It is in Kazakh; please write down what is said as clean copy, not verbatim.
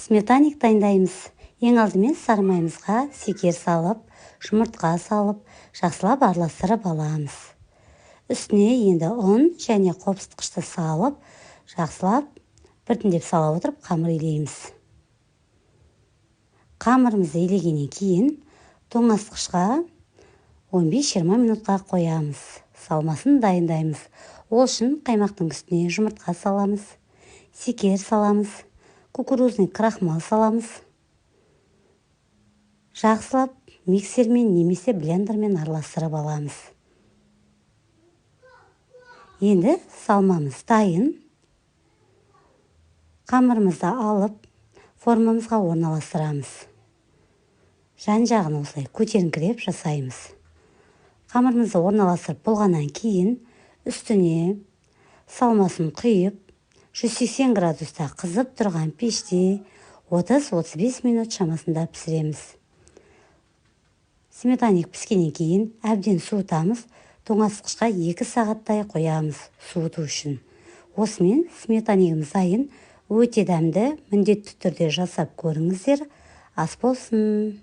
Сметаник дайындаймыз. Ең алдымен сары майымызға секер салып, жұмыртқа салып, жақсылап араластырып аламыз. Үстіне енді ұн және қопсытқышты салып, жақсылап біртіндеп сала отырып қамыр илейміз. Қамырымызды илегеннен кейін тоңазытқышқа 15-20 минутқа қоямыз. Салмасын дайындаймыз. Ол үшін қаймақтың үстіне жұмыртқа саламыз, секер саламыз, кукурузный крахмал саламыз. Жақсылап миксермен немесе блендермен араластырып аламыз. Енді салмамыз дайын. Қамырымызды алып, формамызға орналастырамыз. Жан-жағын осылай көтеріңкіреп жасаймыз. Қамырымызды орналастырып болғаннан кейін үстіне салмасын құйып, 180 градуста қызып тұрған пеште 30-35 минут шамасында пісіреміз. Сметаник піскеннен кейін әбден суытамыз. Тоңазытқышқа 2 сағаттай қоямыз суыту үшін. Осымен сметанигіміз дайын. Өте дәмді, міндетті түрде жасап көріңіздер. Ас болсын.